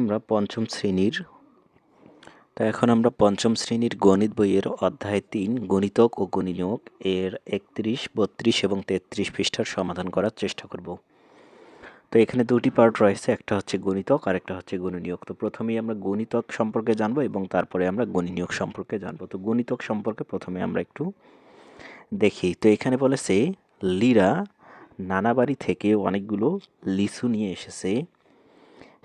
আমরা পঞ্চম শ্রেণীর এখন আমরা পঞ্চম শ্রেণীর গণিত বইয়ের অধ্যায় ৩ গণিতক ও গুণনীয়ক এর ৩১, ৩২ এবং ৩৩ পৃষ্ঠার সমাধান করার চেষ্টা করব। তো এখানে দুটি পার্ট রয়েছে, একটা হচ্ছে গণিতক আর একটা হচ্ছে গুণনীয়ক। তো প্রথমেই আমরা গণিতক সম্পর্কে জানবো এবং তারপরে আমরা গুণনীয়ক সম্পর্কে জানবো। তো গণিতক সম্পর্কে প্রথমে আমরা একটু দেখি। তো এখানে বলেছে লিরা নানা বাড়ি থেকে অনেকগুলো লিচু নিয়ে এসেছে।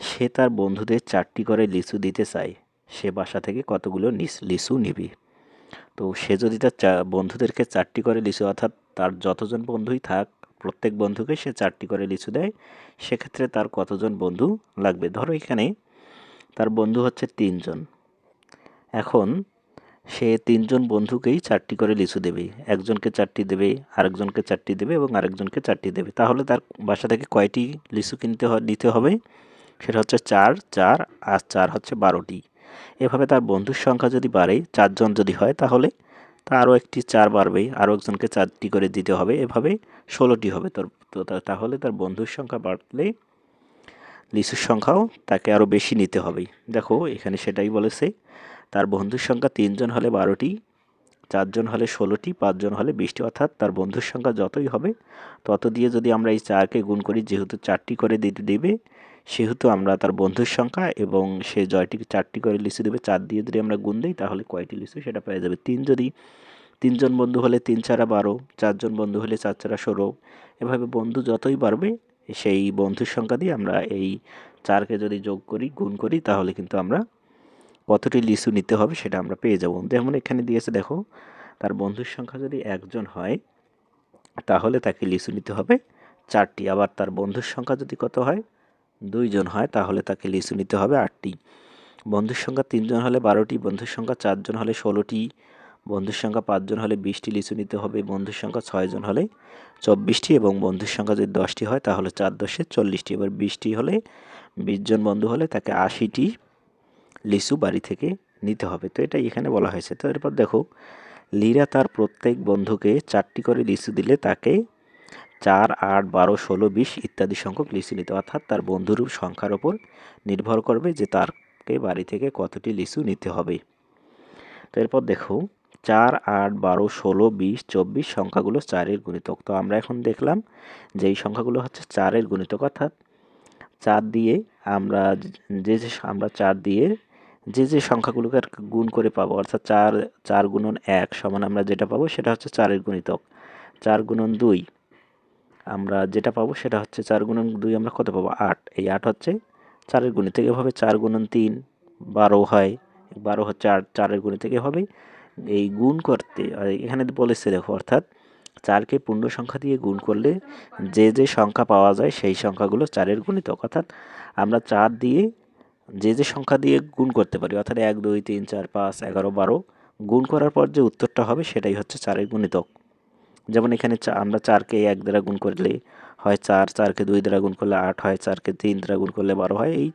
সে তার বন্ধুদের 4টি করে লিচু দিতে চায়। সে বাসা থেকে কতগুলো লিচু নিবি? তো সে যদি তার বন্ধুদেরকে 4টি করে লিচু, অর্থাৎ তার যতজন বন্ধুই থাক প্রত্যেক বন্ধুকে সে 4টি করে লিচু দেয়, সেক্ষেত্রে তার কতজন বন্ধু লাগবে? ধরো এখানে তার বন্ধু হচ্ছে 3 জন। এখন সে 3 জন বন্ধুকেই 4টি করে লিচু দেবে। একজনকে 4টি দেবে, আরেকজনকে 4টি দেবে এবং আরেকজনকে 4টি দেবে। তাহলে তার বাসা থেকে কয়টি লিচু নিতে হবে? সেটা হচ্ছে 4, 4 আর 4 হচ্ছে 12টি। এভাবে তার বন্ধুর সংখ্যা যদি বাড়ে, 4 জন যদি হয়, তাহলে তা আরও একটি 4 বাড়বে, আরও একজনকে 4টি করে দিতে হবে, এভাবে 16টি হবে। তাহলে তার বন্ধুর সংখ্যা বাড়লে লিচুর সংখ্যাও তাকে আরও বেশি নিতে হবে। দেখো এখানে সেটাই বলেছে, তার বন্ধুর সংখ্যা 3 জন হলে 12টি, 4 জন হলে 16টি, 5 জন হলে 20টি। অর্থাৎ তার বন্ধুর সংখ্যা যতই হবে তত দিয়ে যদি আমরা এই 4কে গুণ করি, যেহেতু 4টি করে দিতে দেবে, সেহেতু আমরা তার বন্ধুর সংখ্যা এবং সে জয়টিকে 4টি করে লিচু দেবে, 4 দিয়ে যদি আমরা গুণ দিই তাহলে কয়টি লিচু সেটা পেয়ে যাবে। 3 যদি 3 জন বন্ধু হলে 3 চারা 12, 4 জন বন্ধু হলে 4 চারা 16। এভাবে বন্ধু যতই বাড়বে সেই বন্ধুর সংখ্যা দিয়ে আমরা এই 4কে যদি যোগ করি, গুণ করি, তাহলে কিন্তু আমরা কতটি লিচু নিতে হবে সেটা আমরা পেয়ে যাব। যেমন এখানে দিয়েছে দেখো, তার বন্ধুর সংখ্যা যদি 1 জন হয় তাহলে তাকে লিচু নিতে হবে 4টি। আবার তার বন্ধুর সংখ্যা যদি কত হয়, 2 জন হয়, তাহলে তাকে লিচু নিতে হবে 8টি। বন্ধুর সংখ্যা 3 জন হলে 12টি, বন্ধুর সংখ্যা 4 জন হলে 16টি, বন্ধুর সংখ্যা 5 জন হলে 20টি লিচু নিতে হবে, বন্ধুর সংখ্যা 6 জন হলে 24টি এবং বন্ধুর সংখ্যা যদি 10টি হয় তাহলে 4 10 40টি। এবার 20টি হলে, 20 জন বন্ধু হলে তাকে 80টি লিচু বাড়ি থেকে নিতে হবে। তো এটাই এখানে বলা হয়েছে। তো এরপর দেখো, লিরা তার প্রত্যেক বন্ধুকে 4টি করে লিচু দিলে তাকে 4, 8, 12, 16, 20 ইত্যাদি সংখ্যক লিচু নিতে, অর্থাৎ তার বন্ধুর সংখ্যার ওপর নির্ভর করবে যে তারকে বাড়ি থেকে কতটি লিচু নিতে হবে। তো এরপর দেখো, 4, 8, 12, 16, 20, 24 সংখ্যাগুলো 4-এর গুণিতক। তো আমরা এখন দেখলাম যে এই সংখ্যাগুলো হচ্ছে 4-এর গুণিতক, অর্থাৎ 4 দিয়ে আমরা আমরা 4 দিয়ে যে সংখ্যাগুলোকে গুণ করে পাবো, অর্থাৎ 4 গুণন 1 সমান আমরা যেটা পাবো সেটা হচ্ছে 4-এর গুণিতক। 4 গুণন 2 আমরা যেটা পাবো সেটা হচ্ছে 4 গুণন 2 আমরা কত পাবো? 8। এই 8 হচ্ছে 4-এর গুণিতক। এভাবে 4 গুণন 3 12 হয়, 12 হচ্ছে 8 4-এর গুণিতক। এভাবেই এই গুণ করতে এখানে বলেছে দেখো, অর্থাৎ 4কে পূর্ণ সংখ্যা দিয়ে গুণ করলে যে সংখ্যা পাওয়া যায় সেই সংখ্যাগুলো 4-এর গুণিতক। অর্থাৎ আমরা 4 দিয়ে যে সংখ্যা দিয়ে গুণ করতে পারি, অর্থাৎ 1 2 3 4 5 11 12 গুণ করার পর যে উত্তরটা হবে সেটাই হচ্ছে 4-এর গুণিতক। যেমন এখানে আমরা 4কে 1 দ্বারা গুণ করলে হয় 4, 4কে 2 দ্বারা গুণ করলে 8 হয়, 4কে 3 দ্বারা গুণ করলে 12 হয়। এই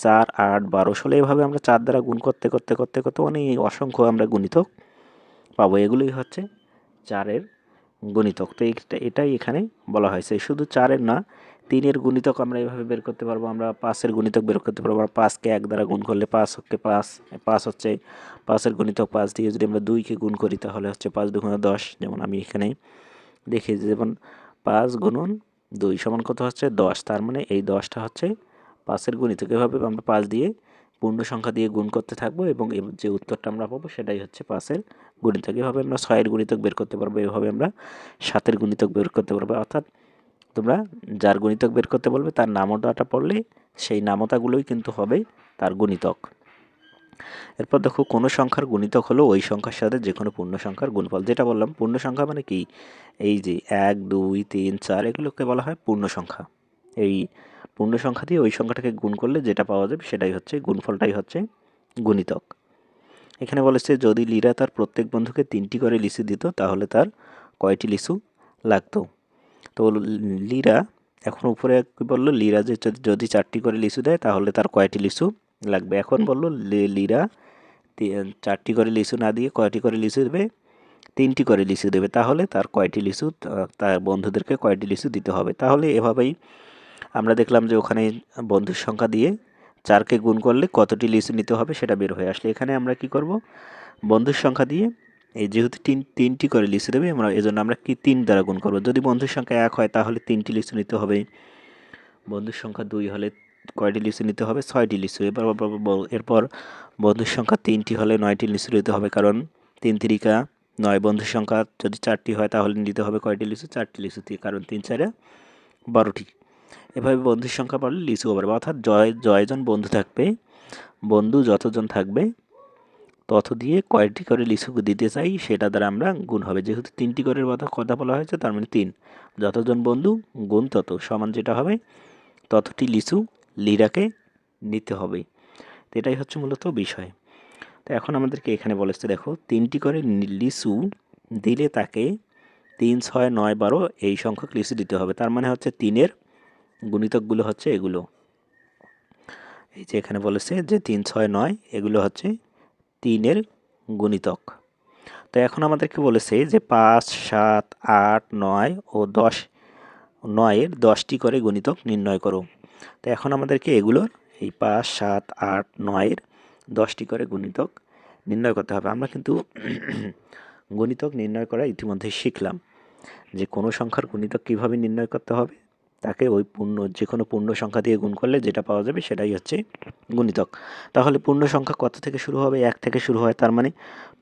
4, 8, 12, 16 এভাবে আমরা 4 দ্বারা গুণ করতে করতে করতে করতে অনেক অসংখ্য আমরা গুণিতক পাবো। এগুলোই হচ্ছে 4-এর গুণিতক। তো এটাই এখানে বলা হয়েছে। শুধু 4-এর না, 3-এর গুণিতক আমরা এভাবে বের করতে পারবো। আমরা 5-এর গুণিতক বের করতে পারবো। আমরা 5কে 1 দ্বারা গুণ করলে 5 হচ্ছে 5, 5 হচ্ছে 5-এর গুণিতক। 5 দিয়ে যদি আমরা 2কে গুণ করি তাহলে হচ্ছে 5 2 10। যেমন আমি এখানে দেখি, যেমন 5 গুণন 2 সমান কত হচ্ছে 10। তার মানে এই 10টা হচ্ছে 5-এর গুণিতক। এভাবে আমরা 5 দিয়ে পূর্ণ সংখ্যা দিয়ে গুণ করতে থাকবো এবং যে উত্তরটা আমরা পাবো সেটাই হচ্ছে 5-এর গুণিতক। এভাবে আমরা 6-এর গুণিতক বের করতে পারবো, এভাবে আমরা 7-এর গুণিতক বের করতে পারবো। অর্থাৎ তোমরা যার গুণিতক বের করতে বলবে তার নামতাটা পড়লে সেই নামতাগুলোই কিন্তু হবে তার গুণিতক। এরপর দেখো, কোনো সংখ্যার গুণিতক হলো ওই সংখ্যার সাথে যে কোনো পূর্ণ সংখ্যার গুণফল। যেটা বললাম, পূর্ণ সংখ্যা মানে কি, এই যে 1 2 3 4 এগুলোকে বলা হয় পূর্ণ সংখ্যা। এই পূর্ণ সংখ্যা দিয়ে ওই সংখ্যাটাকে গুণ করলে যেটা পাওয়া যাবে সেটাই হচ্ছে গুণফলটাই হচ্ছে গুণিতক। এখানে বলেছে যদি লিরা তার প্রত্যেক বন্ধুকে 3টি করে লিচু দিত তাহলে তার কয়টি লিচু লাগতো? তো লিরা এখন উপরে কি বললো, লিরা যে যদি 4টি করে লিচু দেয় তাহলে তার কয়টি লিচু লাগবে। এখন বললো লিরা 4টি করে লিচু না দিয়ে কয়টি করে লিচু দেবে? 3টি করে লিচু দেবে। তাহলে তার কয়টি লিচু, তার বন্ধুদেরকে কয়টি লিচু দিতে হবে? তাহলে এভাবেই আমরা দেখলাম যে ওখানে বন্ধুর সংখ্যা দিয়ে 4কে গুণ করলে কতটি লিচু নিতে হবে সেটা বের হয়ে আসলে এখানে আমরা কি করব, বন্ধুর সংখ্যা দিয়ে এই যেহেতু তিনটি করে লিচু দেবে আমরা এজন্য আমরা কি 3 দ্বারা গুণ করব। যদি বন্ধুর সংখ্যা 1 হয় তাহলে 3টি লিচু নিতে হবে, বন্ধুর সংখ্যা 2 হলে কয়টি লিচু নিতে হবে, 6টি লিচু। এরপর বন্ধুর সংখ্যা 3টি হলে 9টি লিচু নিতে হবে, কারণ 3 তিরিকা 9। বন্ধুর সংখ্যা যদি 4টি হয় তাহলে নিতে হবে কয়টি লিচু, 4টি লিচু, কারণ 3 4 12টি। এভাবে বন্ধুর সংখ্যা বাড়লে লিচু বাড়বে, অর্থাৎ জয়জন বন্ধু থাকবে, বন্ধু যতজন থাকবে তত দিয়ে কয়টি করে লিচু দিতে চাই সেটা দ্বারা আমরা গুণ হবে। যেহেতু 3টি করে কথা বলা হয়েছে তার মানে 3, যতজন বন্ধু গুণ তত সমান যেটা হবে ততটি লিচু লিরাকে নিতে হবে। তো এটাই হচ্ছে মূলত বিষয়। তো এখন আমাদেরকে এখানে বলেছে দেখো 3টি করে লিচু দিলে তাকে 3 6 9 12 এই সংখ্যক লিচু দিতে হবে। তার মানে হচ্ছে 3-এর গুণিতকগুলো হচ্ছে এগুলো, এই যে এখানে বলেছে যে 3 6 9 এগুলো হচ্ছে 3-এর গুণিতক। তো এখন আমাদেরকে বলেছে যে 5 7 8 9 ও 10 9-এর 10টি করে গুণিতক নির্ণয় করো। তো এখন আমাদেরকে এগুলোর এই 5 7 8 9-এর 10টি করে গুণিতক নির্ণয় করতে হবে। আমরা কিন্তু গুণিতক নির্ণয় করা ইতিমধ্যে শিখলাম যে কোনো সংখ্যার গুণিতক কীভাবে নির্ণয় করতে হবে, তাকে ওই যে কোনো পূর্ণ সংখ্যা দিয়ে গুণ করলে যেটা পাওয়া যাবে সেটাই হচ্ছে গুণিতক। তাহলে পূর্ণ সংখ্যা কত থেকে শুরু হবে, 1 থেকে শুরু হয়। তার মানে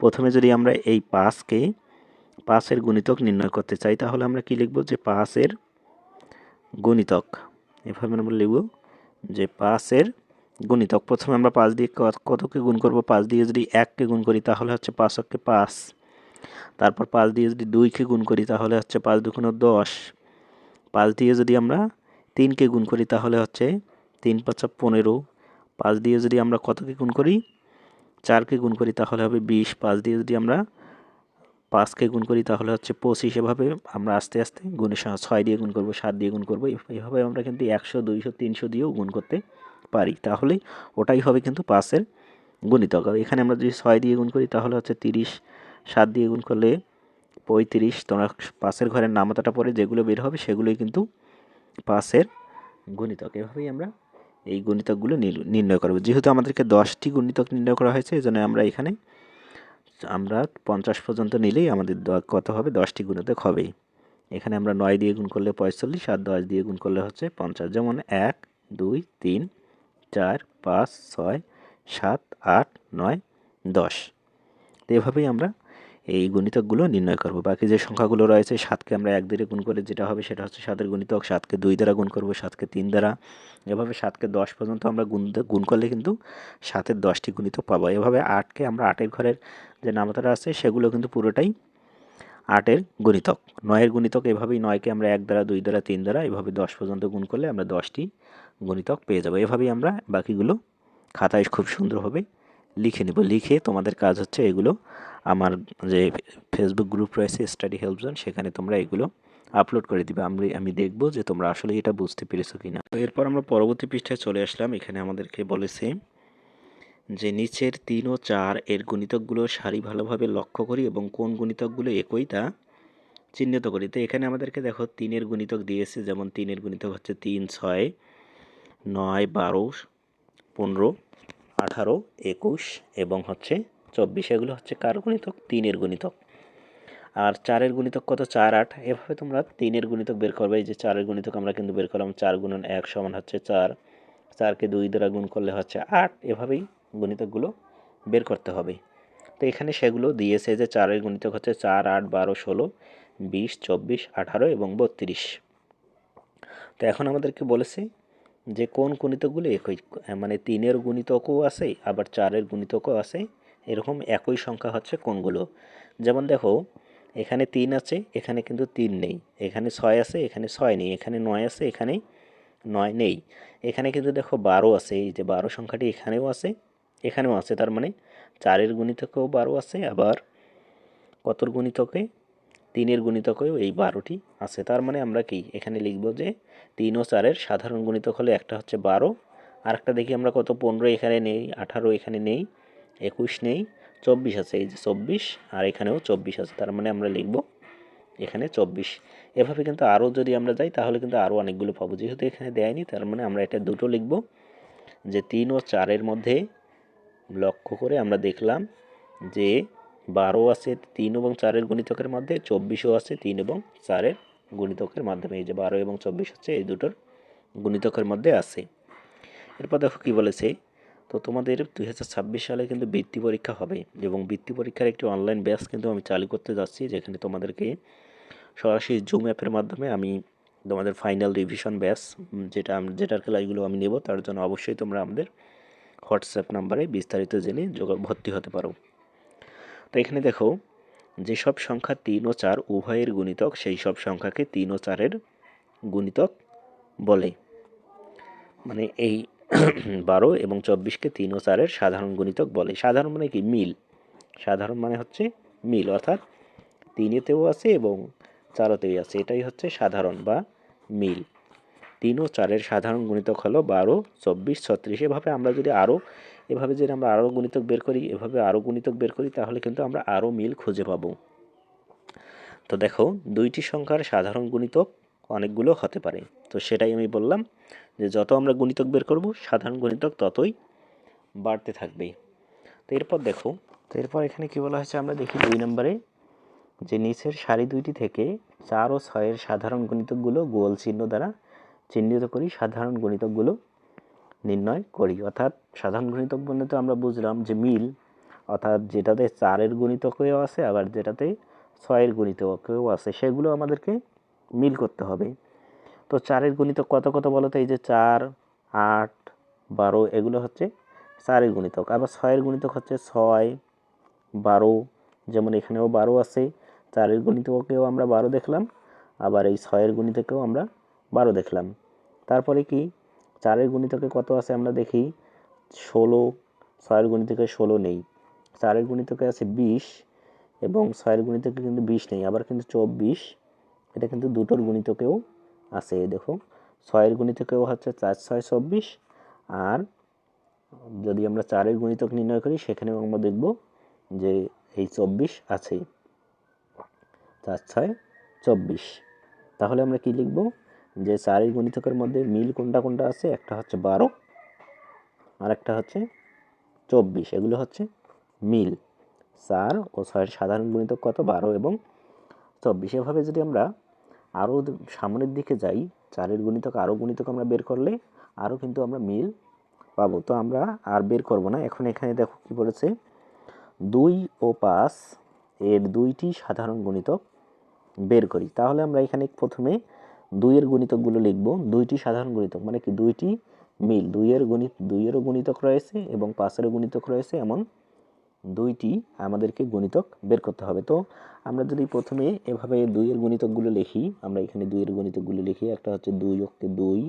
প্রথমে যদি আমরা এই 5-এর গুণিতক নির্ণয় করতে চাই তাহলে আমরা কি লিখব, যে 5-এর গুণিতক, এভাবে আমরা লিখব যে 5-এর গুণিতক। প্রথমে আমরা 5 দিয়ে কতকে গুণ করব, 5 দিয়ে যদি 1কে গুণ করি তাহলে হচ্ছে 5 অক্ষে 5, তারপর 5 দিয়ে যদি 2কে গুণ করি তাহলে হচ্ছে 5 দুগুণে 10, 5 দিয়ে যদি আমরা 3কে গুণ করি তাহলে হচ্ছে 3 5 15, 5 দিয়ে যদি আমরা কতকে গুণ করি, 4কে গুণ করি তাহলে হবে 20, 5 দিয়ে যদি আমরা 5কে গুণ করি তাহলে হচ্ছে 25। এভাবে আমরা আস্তে আস্তে গুণের 6 দিয়ে গুণ করব, 7 দিয়ে গুণ করব, এইভাবে আমরা কিন্তু 100 200 300 দিয়েও গুণ করতে পারি। তাহলেই ওটাই হবে কিন্তু 5-এর গুণিতক। এখানে আমরা যদি 6 দিয়ে গুণ করি তাহলে হচ্ছে 30, 7 দিয়ে গুণ করলে 35। তোমরা 5-এর ঘরের নামতাটা পরে যেগুলো বের হবে সেগুলোই কিন্তু 5-এর গুণিতক। এভাবেই আমরা এই গুণিতকগুলো নির্ণয় করব। যেহেতু আমাদেরকে 10টি গুণিতক নির্ণয় করা হয়েছে এই জন্য আমরা এখানে 50 পর্যন্ত নিলেই আমাদের কত হবে, 10টি গুণিতক হবেই। এখানে আমরা 9 দিয়ে গুণ করলে 45 আর 10 দিয়ে গুণ করলে হচ্ছে 50। যেমন 1 2 3 4 5 6 7 8 9 10। তো এভাবেই আমরা এই গুণিতকগুলো নির্ণয় করব। বাকি যে সংখ্যাগুলো রয়েছে 7কে আমরা 1 দিয়ে গুণ করে যেটা হবে সেটা হচ্ছে 7-এর গুণিতক, 7কে 2 দ্বারা গুণ করব, 7কে 3 দ্বারা, এভাবে 7কে 10 পর্যন্ত আমরা গুণ করলে কিন্তু 7-এর 10টি গুণিতক পাবো। এভাবে 8কে আমরা 8-এর ঘরের যে নামতারা আছে সেগুলো কিন্তু পুরোটাই 8-এর গুণিতক। 9-এর গুণিতক এভাবেই 9কে আমরা 1 দ্বারা 2 দ্বারা 3 দ্বারা এভাবে 10 পর্যন্ত গুণ করলে আমরা 10টি গুণিতক পেয়ে যাব। এভাবেই আমরা বাকিগুলো খাতায় খুব সুন্দরভাবে লিখে নেব। লিখে তোমাদের কাজ হচ্ছে এগুলো আমার যে ফেসবুক গ্রুপ রয়েছে স্টাডি হেল্প জোন, সেখানে তোমরা এগুলো আপলোড করে দিবে। আমি দেখব যে তোমরা আসলে এটা বুঝতে পেরেছো কিনা। তো এরপর আমরা পরবর্তী পৃষ্ঠায় চলে আসলাম। এখানে আমাদেরকে বলেছে যে নিচের 3 ও 4 এর গুণিতকগুলো সারি ভালোভাবে লক্ষ্য করি এবং কোন গুণিতকগুলো একই তা চিহ্নিত করি। তো এখানে আমাদেরকে দেখো 3-এর গুণিতক দিয়েছে, যেমন 3-এর গুণিতক হচ্ছে 3 6 9 12 15 18 21 এবং হচ্ছে 24। এগুলো হচ্ছে কার গুণিতক, 3-এর গুণিতক। আর 4-এর গুণিতক কত, 4 8। এভাবে তোমরা 3-এর গুণিতক বের করবে। এই যে 4-এর গুণিতক আমরা কিন্তু বের করলাম, 4 গুণন 1 সমান হচ্ছে 4, 4কে 2 দ্বারা গুণ করলে হচ্ছে 8। এভাবেই গুণিতকগুলো বের করতে হবে। তো এখানে সেগুলো দিয়েছে যে 4-এর গুণিতক হচ্ছে 4 8 12 16 20 24 18 এবং 32। তো এখন আমাদেরকে বলেছে যে কোন গুণিতকগুলো একই, মানে 3-এর গুণিতকও আছে আবার 4-এর গুণিতকও আছে, এরকম একই সংখ্যা হচ্ছে কোনগুলো। যেমন দেখো এখানে 3 আছে, এখানে কিন্তু 3 নেই, এখানে 6 আছে, এখানে 6 নেই, এখানে 9 আছে, এখানে 9 নেই, এখানে কিন্তু দেখো 12 আছে, এই যে 12 সংখ্যাটি এখানেও আছে, এখানেও আছে। তার মানে 4-এর গুণিতকেও 12 আছে, আবার কতর গুণিতকে, 3-এর গুণিতকেও এই 12টি আছে। তার মানে আমরা কি এখানে লিখব যে 3 ও 4-এর সাধারণ গুণিতক হলে একটা হচ্ছে 12, আর একটা দেখি আমরা কত, 15 এখানে নেই, 18 এখানে নেই, 21 নেই, 24 আছে, এই যে 24, আর এখানেও 24 আছে। তার মানে আমরা লিখব এখানে 24। এভাবে কিন্তু আরও যদি আমরা যাই তাহলে কিন্তু আরও অনেকগুলো পাবো। যেহেতু এখানে দেয়নি তার মানে আমরা এটা দুটো লিখব, যে 3 ও 4-এর মধ্যে লক্ষ্য করে আমরা দেখলাম যে 12 আছে 3 এবং 4-এর গুণিতকের মধ্যে, 24ও আছে 3 এবং 4-এর গুণিতকের মাধ্যমে। এই যে 12 এবং 24 হচ্ছে এই দুটোর গুণিতকের মধ্যে আছে। এরপর দেখো কি বলেছে, তো তোমাদের 2026 সালে কিন্তু বৃত্তি পরীক্ষা হবে এবং বৃত্তি পরীক্ষার একটি অনলাইন ব্যাচ কিন্তু আমি চালু করতে যাচ্ছি, যেখানে তোমাদেরকে সরাসরি জুম অ্যাপের মাধ্যমে আমি তোমাদের ফাইনাল রিভিশন ব্যাচ যেটার ক্লাসগুলো আমি নেব, তার জন্য অবশ্যই তোমরা আমাদের হোয়াটসঅ্যাপ নাম্বারে বিস্তারিত জেনে ভর্তি হতে পারো। তো এখানে দেখো, যেসব সংখ্যা 3 ও 4 উভয়ের গুণিতক সেই সব সংখ্যাকে 3 ও 4-এর গুণিতক বলে। মানে এই 12 এবং 24কে 3 ও 4-এর সাধারণ গুণিতক বলে। সাধারণ মানে কি? মিল। সাধারণ মানে হচ্ছে মিল, অর্থাৎ 3-এতেও আছে এবং 4-তেও আছে, এটাই হচ্ছে সাধারণ বা মিল। 3 ও 4-এর সাধারণ গুণিতক হলো 12, 24, 36। এভাবে আমরা যদি আরও গুণিতক বের করি, তাহলে কিন্তু আমরা আরও মিল খুঁজে পাবো। তো দেখো, দুইটি সংখ্যার সাধারণ গুণিতক অনেকগুলো হতে পারে। তো সেটাই আমি বললাম যে যত আমরা গুণিতক বের করব, সাধারণ গুণিতক ততই বাড়তে থাকবে। তো এরপর এখানে কি বলা হয়েছে আমরা দেখি 2 নম্বরে, যে নিচের সারি দুইটি থেকে 4 ও 6-এর সাধারণ গুণিতকগুলো গোল চিহ্ন দ্বারা চিহ্নিত করি, সাধারণ গুণিতকগুলো নির্ণয় করি। অর্থাৎ সাধারণ গুণিতক বলতে তো আমরা বুঝলাম যে মিল, অর্থাৎ যেটাতে 4-এর গুণিতকেও আছে আবার যেটাতে 6-এর গুণিতকেও আছে, সেগুলো আমাদেরকে মিল করতে হবে। তো 4-এর গুণিতক কত কত বলো তো? এই যে 4, 8, 12 এগুলো হচ্ছে 4-এর গুণিতক। আবার 6-এর গুণিতক হচ্ছে 6, 12, যেমন এখানেও 12 আছে, 4-এর গুণিতকেও আমরা 12 দেখলাম, আবার এই 6-এর গুণিতকেও আমরা 12 দেখলাম। তারপরে কি 4-এর গুণিতকে কত আছে আমরা দেখি, 16, 6-এর গুণিতকে 16 নেই, 4-এর গুণিতকে আছে 20 এবং 6-এর গুণিতকে কিন্তু 20 নেই, আবার কিন্তু 24, এটা কিন্তু দুটোর গুণিতকেও আছে। দেখো, 6-এর গুণিতকেও হচ্ছে 4, 6, 24, আর যদি আমরা 4-এর গুণিতক নির্ণয় করি সেখানেও আমরা দেখব যে এই 24 আছে, 4, 6, 24। তাহলে আমরা কি লিখব, যে 4-এর গুণিতকের মধ্যে মিল কোনটা কোনটা আছে? একটা হচ্ছে 12 আর একটা হচ্ছে 24, এগুলো হচ্ছে মিল। 4 ও 6-এর সাধারণ গুণিতক কত? 12 এবং 24। এভাবে যদি আমরা আরও সামনের দিকে যাই, 4-এর গুণিতক আরও গুণিতক আমরা বের করলে আরও কিন্তু আমরা মিল পাবো। তো আমরা আর বের করব না। এখন এখানে দেখো কি বলেছে, 2 ও 5 এর দুইটি সাধারণ গুণিতক বের করি। তাহলে আমরা এখানে প্রথমে 2-এর গুণিতকগুলো লিখব। দুইটি সাধারণ গুণিতক মানে কি? দুইটি মিল, 2-এরও গুণিতক রয়েছে এবং 5-এরও গুণিতক রয়েছে, এমন দুইটি আমাদেরকে গুণিতক বের করতে হবে। তো আমরা যদি প্রথমে এভাবে 2-এর গুণিতকগুলো লিখি, আমরা এখানে 2-এর গুণিতকগুলো লিখি। একটা হচ্ছে 2 অক্ষে 2,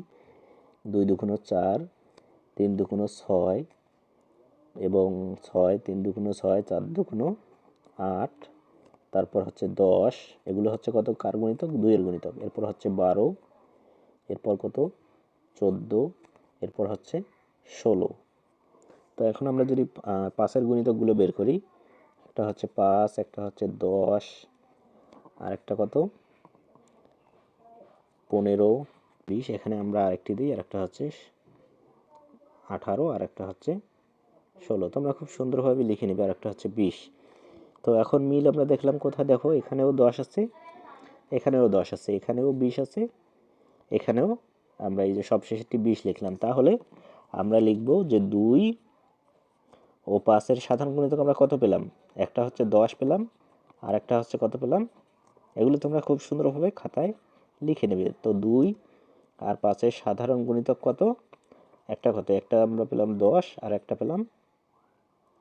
2 দুগুণ 4, 3 দুগুণ 6 এবং 6, 3 দুগুণ 6, 4 দুগুণ 8, তারপর হচ্ছে 10, এগুলো হচ্ছে কত? কার গুণিতক? 2-এর গুণিতক। এরপর হচ্ছে 12, এরপর কত? 14, এরপর হচ্ছে 16। তো এখন আমরা যদি 5-এর গুণিতকগুলো বের করি, একটা হচ্ছে 5, একটা হচ্ছে 10, আর একটা কত? 15, 20, এখানে আমরা আরেকটি দিই, আর একটা হচ্ছে 18, আর একটা হচ্ছে 16। তোমরা খুব সুন্দরভাবে লিখে নিবে। আর একটা হচ্ছে 20। তো এখন মিল আমরা দেখলাম কোথায়? দেখো, এখানেও 10 আছে, এখানেও 10 আছে, এখানেও 20 আছে, এখানেও আমরা এই যে সবশেষেরটি 20 লিখলাম। তাহলে আমরা লিখব যে 2 ও 5-এর সাধারণ গুণিতক আমরা কত পেলাম? একটা হচ্ছে 10 পেলাম, আর একটা হচ্ছে কত পেলাম? এগুলো তোমরা খুব সুন্দরভাবে খাতায় লিখে নেবে। তো 2 আর 5-এর সাধারণ গুণিতক কত? একটা কত? একটা আমরা পেলাম 10, আর একটা পেলাম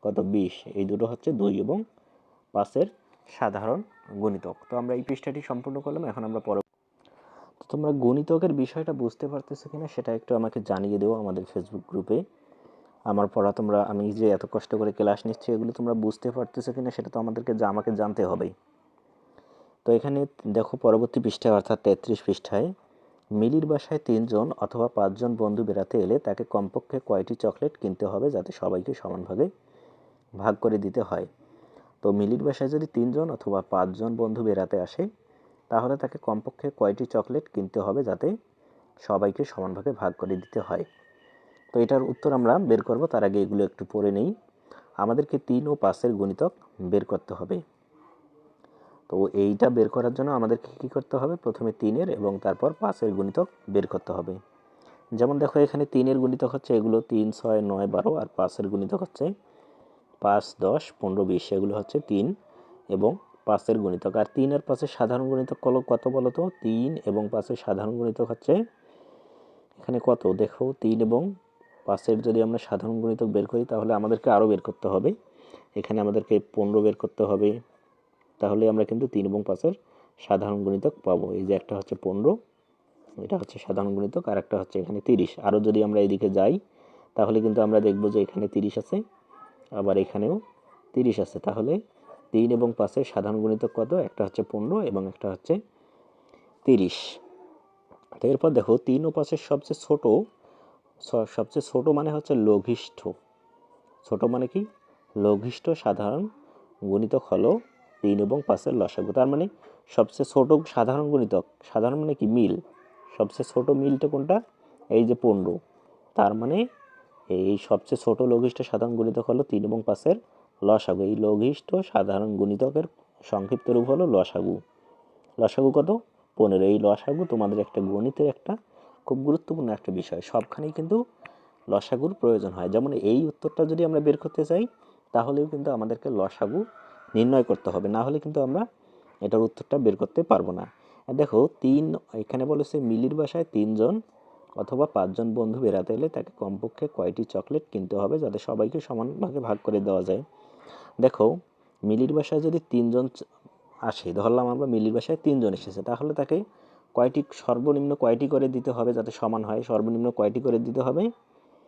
কত? 20। এই দুটো হচ্ছে 2 এবং 5-এর সাধারণ গুণিতক। তো আমরা এই পৃষ্ঠাটি সম্পূর্ণ করলাম। এখন আমরা তো তোমরা গুণিতকের বিষয়টা বুঝতে পারতেছো কিনা সেটা একটু আমাকে জানিয়ে দিও আমাদের ফেসবুক গ্রুপে। আমার পড়া আমি যে এত কষ্ট করে ক্লাস নিচ্ছি, এগুলো তোমরা বুঝতে পারতেছো কিনা সেটা তো আমাকে জানতে হবে। তো এখানে দেখো, পরবর্তী পৃষ্ঠায় অর্থাৎ 33 পৃষ্ঠায়, মিলির বাসায় 3 জন অথবা 5 জন বন্ধু বেড়াতে এলে তাকে কমপক্ষে কয়টি চকলেট কিনতে হবে যাতে সবাইকে সমানভাবে ভাগ করে দিতে হয়? তো মিলির বাসায় যদি 3 জন অথবা 5 জন বন্ধু বেড়াতে আসে, তাহলে তাকে কমপক্ষে কয়টি চকলেট কিনতে হবে যাতে সবাইকে সমানভাবে ভাগ করে দিতে হয়? তো এটার উত্তর আমরা বের করব, তার আগে এগুলো একটু পড়ে নেই। আমাদেরকে 3 ও 5-এর গুণিতক বের করতে হবে। তো এইটা বের করার জন্য আমাদেরকে কী করতে হবে, প্রথমে 3-এর এবং তারপর 5-এর গুণিতক বের করতে হবে। যেমন দেখো এখানে 3-এর গুণিতক হচ্ছে এগুলো 3, 6, 9, 12, আর 5-এর গুণিতক হচ্ছে 5, 10, 15, 20, এগুলো হচ্ছে 3 এবং 5-এর গুণিতক। আর 3 আর 5-এর সাধারণ গুণিতক কত বলো তো? 3 এবং 5-এর সাধারণ গুণিতক হচ্ছে এখানে কত দেখো, 3 এবং 5-এর যদি আমরা সাধারণ গুণিতক বের করি তাহলে আমাদেরকে আরও বের করতে হবে। এখানে আমাদেরকে 15 বের করতে হবে, তাহলে আমরা কিন্তু 3 এবং 5-এর সাধারণ গুণিতক পাবো। এই যে একটা হচ্ছে 15, এটা হচ্ছে সাধারণ গুণিতক, আর একটা হচ্ছে এখানে 30। আরও যদি আমরা এদিকে যাই তাহলে কিন্তু আমরা দেখব যে এখানে 30 আছে, আবার এখানেও 30 আছে। তাহলে 3 এবং 5-এর সাধারণ গুণিতক কত? একটা হচ্ছে 15 এবং একটা হচ্ছে 30। তো এরপর দেখো 3 ও 5-এর সবচেয়ে ছোট মানে হচ্ছে লঘিষ্ঠ। ছোট মানে কি? লঘিষ্ঠ সাধারণ গুণিতক হলো 3 এবং 5-এর লসাগু। তার মানে সবচেয়ে ছোট সাধারণ গুণিতক, সাধারণ মানে কি? মিল। সবচেয়ে ছোট মিলটা কোনটা? এই যে 15। তার মানে এই সবচেয়ে ছোট লঘিষ্ঠ সাধারণ গুণিতক হলো 3 এবং 5-এর লসাগু। এই লঘিষ্ঠ সাধারণ গুণিতকের সংক্ষিপ্ত রূপ হলো লসাগু। লসাগু কত? 15। এই লসাগু তোমাদের একটা গণিতের একটা খুব গুরুত্বপূর্ণ একটা বিষয়। সবখানেই কিন্তু লসাগুর প্রয়োজন হয়। যেমন এই উত্তরটা যদি আমরা বের করতে চাই তাহলেও কিন্তু আমাদেরকে লসাগু নির্ণয় করতে হবে, না হলে কিন্তু আমরা এটার উত্তরটা বের করতে পারবো না। দেখো 3, এখানে বলেছে মিলির বাসায় 3 জন অথবা 5 জন বন্ধু বেড়াতে এলে তাকে কমপক্ষে কয়টি চকলেট কিনতে হবে যাতে সবাইকে সমান ভাগে ভাগ করে দেওয়া যায়। দেখো মিলির বাসায় যদি 3 জন আসে, ধরলাম আমরা মিলির বাসায় 3 জন এসেছে, তাহলে তাকে সর্বনিম্ন কয়টি করে দিতে হবে যাতে সমান হয়? সর্বনিম্ন কয়টি করে দিতে হবে?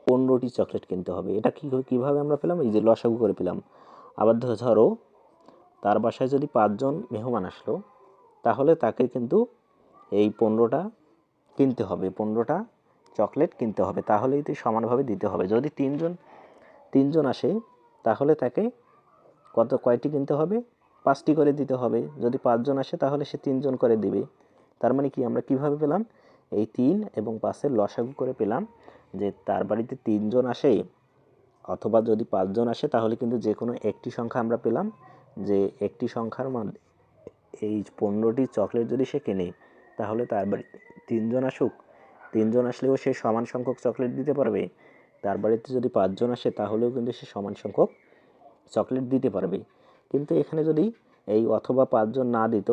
15টি চকলেট কিনতে হবে। এটা কীভাবে আমরা পেলাম? এই যে লসাগু করে পেলাম। আবার ধরো তার বাসায় যদি 5 জন মেহমান আসলো, তাহলে তাকে কিন্তু এই 15টা কিনতে হবে, 15টা চকলেট কিনতে হবে, তাহলেই তো সমানভাবে দিতে হবে। যদি 3 জন আসে তাহলে তাকে কয়টি কিনতে হবে? 5টি করে দিতে হবে। যদি 5 জন আসে তাহলে সে 3 জন করে দিবে। তার মানে কি আমরা কিভাবে পেলাম? এই 3 এবং 5-এর লসাগু করে পেলাম যে তার বাড়িতে 3 জন আসে অথবা যদি 5 জন আসে তাহলে কিন্তু যে কোনো একটি সংখ্যা আমরা পেলাম, যে একটি সংখ্যার মধ্যে এই 15টি চকলেট যদি সে কেনে তাহলে তার বাড়িতে 3 জন আসুক, 3 জন আসলেও সে সমান সংখ্যক চকলেট দিতে পারবে। তার বাড়িতে যদি 5 জন আসে তাহলেও কিন্তু সে সমান সংখ্যক চকলেট দিতে পারবে। কিন্তু এখানে যদি এই অথবা 5 জন না দিত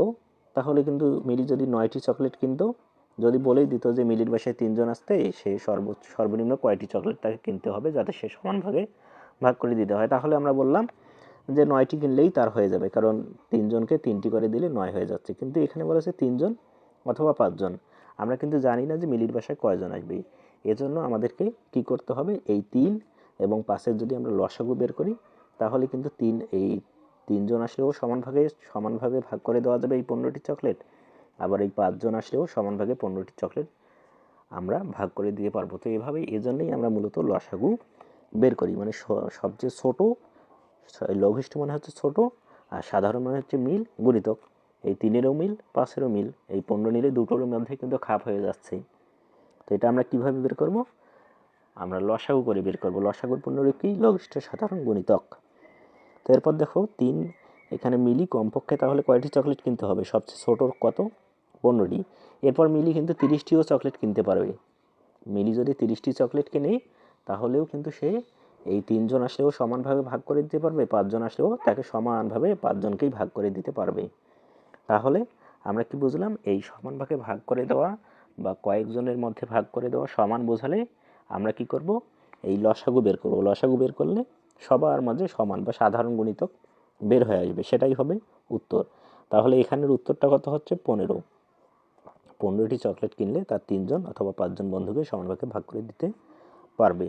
তাহলে কিন্তু মিলি যদি 9টি চকলেট কিনতো, যদি বলেই দিত যে মিলির বাসায় 3 জন আসতে, সে সর্বনিম্ন কয়টি চকলেট তাকে কিনতে হবে যাতে সে সমানভাবে ভাগ করে দিতে হয়, তাহলে আমরা বললাম যে 9টি কিনলেই তার হয়ে যাবে, কারণ 3 জনকে 3টি করে দিলে 9 হয়ে যাচ্ছে। কিন্তু এখানে বলেছে 3 জন অথবা 5 জন। আমরা কিন্তু জানি না যে মিলির বাসায় কয়জন আসবে। এজন্য আমাদেরকে কি করতে হবে? এই 3 এবং 5-এর যদি আমরা লসাগু বের করি তাহলে কিন্তু 3 জন আসলেও সমানভাবে ভাগ করে দেওয়া যাবে এই 15টি চকলেট। আবার এই 5 জন আসলেও সমানভাবে 15টি চকলেট আমরা ভাগ করে দিতে পারবো। তো এজন্যই আমরা মূলত লসাগু বের করি। মানে সবচেয়ে ছোট লঘিষ্ঠ মানে হচ্ছে ছোট, আর সাধারণ মানে হচ্ছে মিল গুণিতক। এই 3-এরও মিল, 5-এরও মিল, এই 15 নিলে দুটোর মধ্যে কিন্তু খাপ হয়ে যাচ্ছে। তো এটা আমরা কিভাবে বের করব? আমরা লসাগু করে বের করব। লসাগুর 15 কি? লঘিষ্ঠ সাধারণ গুণিতক। তো এরপর দেখো 3, এখানে মিলি কমপক্ষে তাহলে কয়টি চকলেট কিনতে হবে? সবচেয়ে ছোট কত? 15টি। এরপর মিলি কিন্তু 30টিও চকলেট কিনতে পারবে। মিলি যদি 30টি চকলেট কেনে তাহলেও কিন্তু সে এই 3 জন আসলেও সমানভাবে ভাগ করে দিতে পারবে, 5 জন আসলেও তাকে সমানভাবে 5 জনকেই ভাগ করে দিতে পারবে। তাহলে আমরা কি বুঝলাম? এই সমান ভাগে ভাগ করে দেওয়া বা কয়েকজনের মধ্যে ভাগ করে দেওয়া সমান বোঝালে আমরা কি করব? এই লসাগু বের করব। লসাগু বের করলে সবার মাঝে সমান বা সাধারণ গুণিতক বের হয়ে আসবে, সেটাই হবে উত্তর। তাহলে এখানের উত্তরটা কত হচ্ছে? 15। 15টি চকলেট কিনলে তার 3 জন অথবা 5 জন বন্ধুকে সমানভাগে ভাগ করে দিতে পারবে।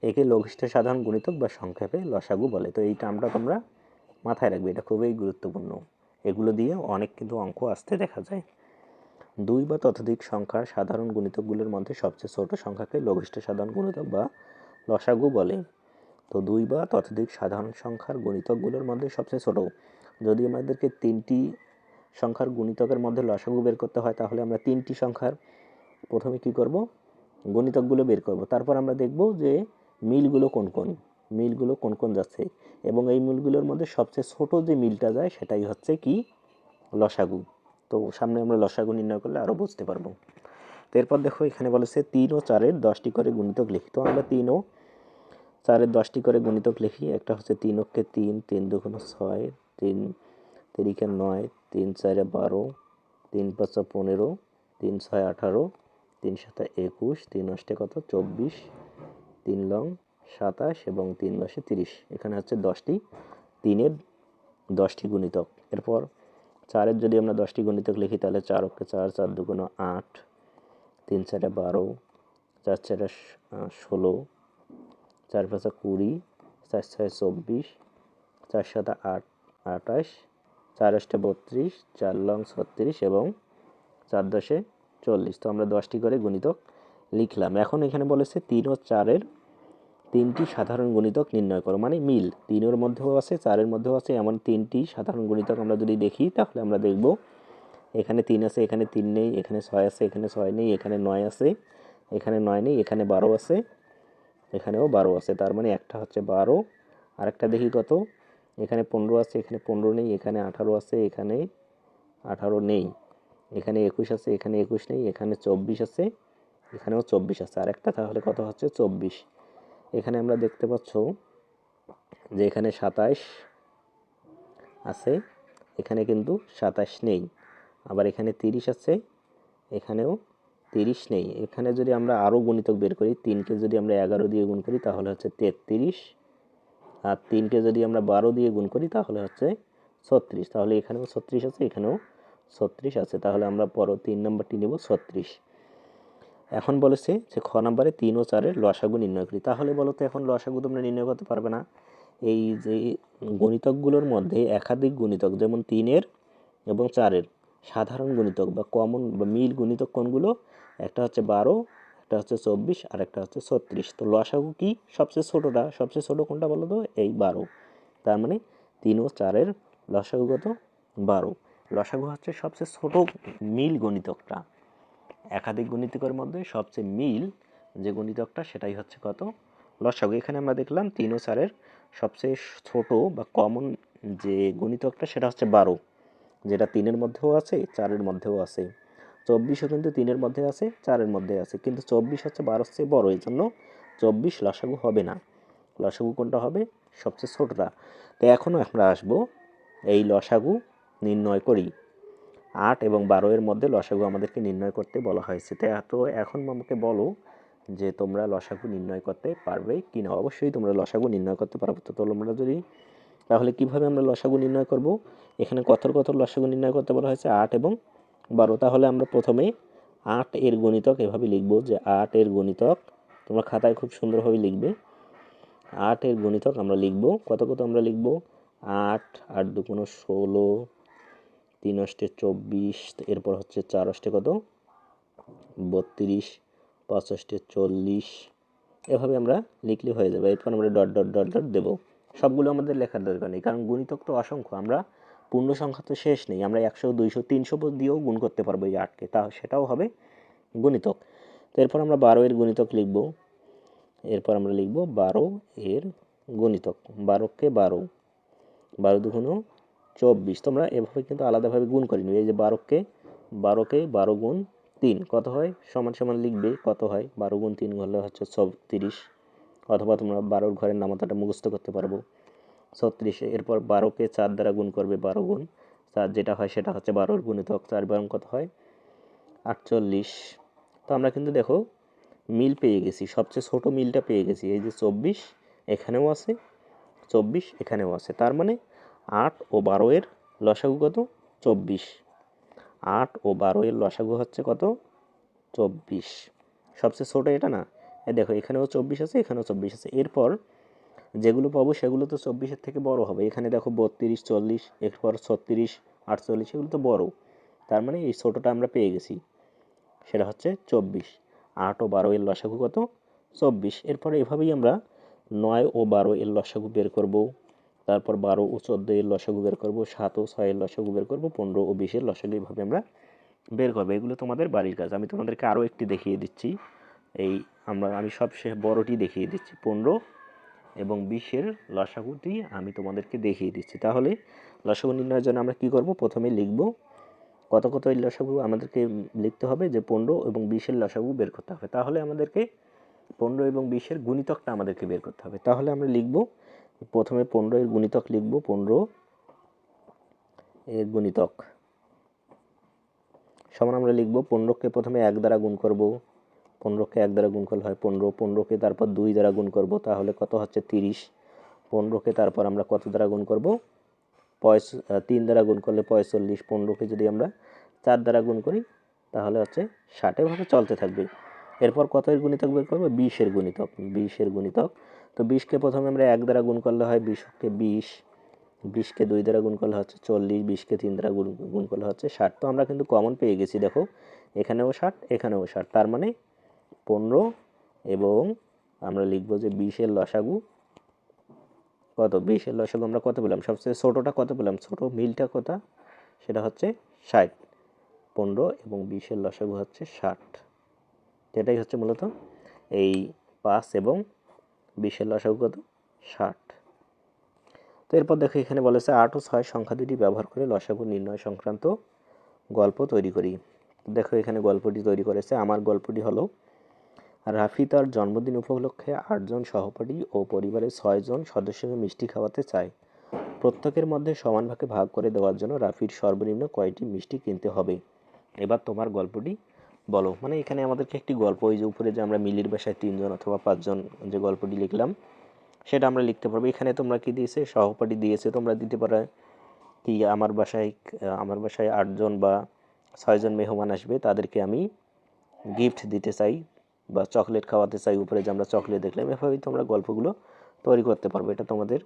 একে লঘিষ্ঠ সাধারণ গুণিতক বা সংক্ষেপে লসাগু বলে। তো এই টার্মটা তোমরা মাথায় রাখবে, এটা খুবই গুরুত্বপূর্ণ। এগুলো দিয়ে অনেক কিন্তু অঙ্ক আসতে দেখা যায়। 2 বা ততোধিক সংখ্যার সাধারণ গুণিতকগুলোর মধ্যে সবচেয়ে ছোট সংখ্যাকে লঘিষ্ঠ সাধারণ গুণিতক বা লসাগু বলে। তো 2 বা ততোধিক সাধারণ সংখ্যার গুণিতকগুলোর মধ্যে সবচেয়ে ছোট, যদি আমাদেরকে 3টি সংখ্যার গুণিতকের মধ্যে লসাগু বের করতে হয় তাহলে আমরা 3টি সংখ্যার প্রথমে কি করব? গণিতকগুলো বের করব। তারপর আমরা দেখব যে মিলগুলো কোন কোন যাচ্ছে, এবং এই মিলগুলোর মধ্যে সবচেয়ে ছোট যে মিলটা যায় সেটাই হচ্ছে কি লসাগু। তো সামনে আমরা লসাগু নির্ণয় করলে আরও বুঝতে পারবো। তো এরপর দেখো এখানে বলেছে 3 ও 4-এর 10টি করে গুণিতক লিখি। তো আমরা 3 ও 4-এর 10টি করে গুণিতক লিখি। একটা হচ্ছে 3 অক্ষে 3, 3 দুগুণে 6, 3 তিরিকে 9, 3 4-এ 12, 3 5-এ 15, 3 6-এ 18, 3 7-এ 21, 3 অষ্টে কত 24, 3 লং 27 এবং 3 10-এ 30। এখানে হচ্ছে 10টি 3-এর 10টি গুণিতক। এরপর 4-এর যদি আমরা 10টি গুণিতক লিখি তাহলে 4 অক্ষে 4, 4 দুগুণে 8, 3 4-এ 12, 4 4-এ 16, 4 5-এ 20, 4 6-এ 24, 4 7-এ 28, 4 অষ্টে 32, 4 লং 36 এবং 4 10-এ 40। তো আমরা 10টি করে গুণিতক লিখলাম। এখন এখানে বলেছে 3 ও 4-এর 3টি সাধারণ গুণিতক নির্ণয় করো, মানে মিল 3-এর মধ্যেও আছে 4-এর মধ্যেও আছে এমন 3টি সাধারণ গুণিতক আমরা যদি দেখি তাহলে আমরা দেখব এখানে 3 আছে, এখানে 3 নেই, এখানে 6 আছে, এখানে 6 নেই, এখানে 9 আছে, এখানে 9 নেই, এখানে 12 আছে, এখানেও 12 আছে। তার মানে একটা হচ্ছে 12। আরেকটা দেখি কত, এখানে 15 আছে, এখানে 15 নেই, এখানে 18 আছে, এখানে 18 নেই, এখানে 21 আছে, এখানে 21 নেই, এখানে 24 আছে, এখানেও 24 আছে। আরেকটা তাহলে কত হচ্ছে 24। এখানে আমরা দেখতে পাচ্ছ যে এখানে 27 আছে, এখানে কিন্তু 27 নেই। আবার এখানে 30 আছে, এখানেও 30 নেই। এখানে যদি আমরা আরও গুণিতক বের করি, 3কে যদি আমরা 11 দিয়ে গুণ করি তাহলে হচ্ছে 33, আর 3কে যদি আমরা 12 দিয়ে গুণ করি তাহলে হচ্ছে 36। তাহলে এখানেও 36 আছে, এখানেও 36 আছে। তাহলে আমরা 3 নাম্বারটি নেব 36। এখন বলেছে যে খ নাম্বারে 3 ও 4-এর লসাগু নির্ণয় করি। তাহলে বলো তো এখন লসাগু তোমরা নির্ণয় করতে পারবে না। এই যে গণিতকগুলোর মধ্যে একাধিক গুণিতক যেমন 3-এর এবং 4-এর সাধারণ গুণিতক বা কমন বা মিল গুণিতক কোনগুলো, একটা হচ্ছে 12, একটা হচ্ছে 24 আর একটা হচ্ছে 36। তো লসাগু কি সবচেয়ে ছোট কোনটা বলো তো, এই 12। তার মানে 3 ও 4-এর লসাগু কত 12। লসাগু হচ্ছে সবচেয়ে ছোট মিল গণিতকটা। একাধিক গুণিতকের মধ্যে সবচেয়ে মিল যে গুণিতকটা সেটাই হচ্ছে কত লসাগু। এখানে আমরা দেখলাম 3 ও 4-এর সবচেয়ে ছোট বা কমন যে গুণিতকটা সেটা হচ্ছে 12, যেটা 3-এর মধ্যেও আছে 4-এর মধ্যেও আছে। 24ও কিন্তু 3-এর মধ্যে আছে 4-এর মধ্যে আছে, কিন্তু 24 হচ্ছে 12-এর চেয়ে বড়, এই জন্য 24 লসাগু হবে না। লসাগু কোনটা হবে, সবচেয়ে ছোটটা। তো এখনও আমরা আসবো এই লসাগু নির্ণয় করি। 8 এবং 12-এর মধ্যে লসাগু আমাদেরকে নির্ণয় করতে বলা হয়েছে। তো এখন আমাকে বলো যে তোমরা লসাগু নির্ণয় করতে পারবে কি না। অবশ্যই তোমরা লসাগু নির্ণয় করতে পারবে। তো তোমরা যদি, তাহলে কিভাবে আমরা লসাগু নির্ণয় করব, এখানে কত লসাগু নির্ণয় করতে বলা হয়েছে 8 এবং 12। তাহলে আমরা প্রথমে 8 এর গণিতক এভাবে লিখব যে 8 এর গণিতক, তোমরা খাতায় খুব সুন্দরভাবে লিখবে। 8 এর গণিতক আমরা লিখব কত আমরা লিখব 8, 8 দুগুণ 16, 3 অষ্টে 24, এরপর হচ্ছে 4 অষ্টে কত 32, 5 অষ্টে 40, এভাবে আমরা লিখলে হয়ে যাবে। এরপর আমরা ডট ডট ডট ডট দেবো। সবগুলো আমাদের লেখার দরকার নেই, কারণ গুণিতক তো অসংখ্য, আমরা পূর্ণ সংখ্যা তো শেষ নেই, আমরা 100 200 300 দিয়েও গুণ করতে পারবো এই 8কে, সেটাও হবে গুণিতক। তো এরপর আমরা 12 এর গুণিতক লিখব। এরপর আমরা লিখব 12 এর গণিতক। 12কে 12, 12 দুগুণ 24। তোমরা এভাবে কিন্তু আলাদাভাবে গুণ করে নিবে। এই যে 12কে 12 গুণ 3 কত হয়, সমান সমান লিখবে কত হয়, 12 গুণ 3 হলে হচ্ছে 36, অথবা তোমরা 12-র ঘরের নামতাটা মুখস্থ করতে পারবো 36। এরপর 12কে 4 দ্বারা গুণ করবে, 12 গুণ 4 যেটা হয় সেটা হচ্ছে 12-র গুণিতক। 4 বরং কত হয় 48। তো আমরা কিন্তু দেখো মিল পেয়ে গেছি, সবচেয়ে ছোট মিলটা পেয়ে গেছি। এই যে 24 এখানেও আছে, 24 এখানেও আছে, তার মানে 8 ও 12 এর লসাগু কত 24। 8 ও 12 এর লসাগু হচ্ছে কত 24। সবচেয়ে ছোট এটা না, দেখো এখানেও 24 আছে, এখানেও 24 আছে। এরপর যেগুলো পাবো সেগুলো তো 24-এর থেকে বড় হবে। এখানে দেখো 32, 40, এরপর 36, 48, এগুলো তো বড়। তার মানে এই ছোটটা আমরা পেয়ে গেছি, সেটা হচ্ছে 24। 8 ও 12 এর লসাগু কত 24। এরপরে এভাবেই আমরা 9 ও 12 এর লসাগু বের করব। তারপর 12 ও 14 এর লসাগু বের করব, 7 ও 6 এর লসাগু বের করব, 15 ও 20 এর লসাগু, এইভাবে আমরা বের করবো। এগুলো তোমাদের বাড়ির কাজ। আমি তোমাদেরকে আরও একটি দেখিয়ে দিচ্ছি। আমি সবশেষে বড়টি দেখিয়ে দিচ্ছি, 15 এবং 20-এর লসাগুটি আমি তোমাদেরকে দেখিয়ে দিচ্ছি। তাহলে লসাগু নির্ণয়ের জন্য আমরা কি করব, প্রথমে লিখব কত কত এর লসাগু আমাদেরকে লিখতে হবে, যে 15 এবং 20-এর লসাগু বের করতে হবে। তাহলে আমাদেরকে 15 এবং 20-এর গুণিতকটা আমাদেরকে বের করতে হবে। তাহলে আমরা লিখব, প্রথমে 15 এর গুণিতক লিখব, 15 এর গুণিতক সমান আমরা লিখব 15কে প্রথমে 1 দ্বারা গুণ করব, 15কে 1 দ্বারা গুণ করলে হয় 15, 15কে তারপর 2 দ্বারা গুণ করব, তাহলে কত হচ্ছে 30, 15কে তারপর আমরা কত দ্বারা গুণ করব, 3 দ্বারা গুণ করলে 45, 15কে যদি আমরা 4 দ্বারা গুণ করি তাহলে হচ্ছে 60, এভাবে চলতে থাকবে। এরপর কত এর গুণিতক বের করব, 20-এর গুণিতক, 20-এর গুণিতক। তো 20কে প্রথমে আমরা 1 দ্বারা গুণ করলে হয় 20কে 20, 20কে 2 দ্বারা গুণ করলে হচ্ছে 40, 20কে 3 দ্বারা গুণ করলে হচ্ছে 60। তো আমরা কিন্তু কমন পেয়ে গেছি, দেখো এখানেও 60, এখানেও 60, তার মানে 15 এবং আমরা লিখব যে 20-এর লসাগু কত, 20-এর লসাগু আমরা কত পেলাম, সবচেয়ে ছোটোটা কত পেলাম, ছোটো মিলটা কত, সেটা হচ্ছে 60, 15 এবং 20-এর লসাগু হচ্ছে 60। এটাই হচ্ছে মূলত এই 5 এবং 20-এর লসাগু কত, 60। তো এরপর দেখো এখানে বলেছে 8 ও 6 সংখ্যা দুটি ব্যবহার করে লসাগু নির্ণয় সংক্রান্ত গল্প তৈরি করি। দেখো এখানে গল্পটি তৈরি করেছে, আমার গল্পটি হলো, রাফি তার জন্মদিন উপলক্ষে 8 জন সহপাঠী ও পরিবারের 6 জন সদস্যকে মিষ্টি খাওয়াতে চায়। প্রত্যেকের মধ্যে সমান ভাগে ভাগ করে দেওয়ার জন্য রাফির সর্বনিম্ন কয়টি মিষ্টি কিনতে হবে। এবার তোমার গল্পটি বলো। মানে এখানে আমাদেরকে একটি গল্প, ওই যে উপরে যে আমরা মিলির বাসায় 3 জন অথবা 5 জন যে গল্পটি লিখলাম সেটা আমরা লিখতে পারবো। এখানে তোমরা কি দিয়েছে, সহপাঠী দিয়েছে, তোমরা দিতে পারো কি আমার বাসায় 8 জন বা 6 জন মেহমান আসবে, তাদেরকে আমি গিফট দিতে চাই বা চকলেট খাওয়াতে চাই, উপরে যে আমরা চকলেট দেখলাম। এভাবেই তোমরা গল্পগুলো তৈরি করতে পারবে। এটা তোমাদের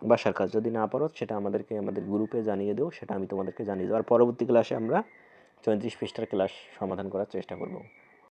বাসার কাজ। যদি না পারো সেটা আমাদেরকে আমাদের গ্রুপে জানিয়ে দেও, সেটা আমি তোমাদেরকে জানিয়ে দেবো। আর পরবর্তী ক্লাসে আমরা 34 পৃষ্ঠার ক্লাস সমাধান করার চেষ্টা করব।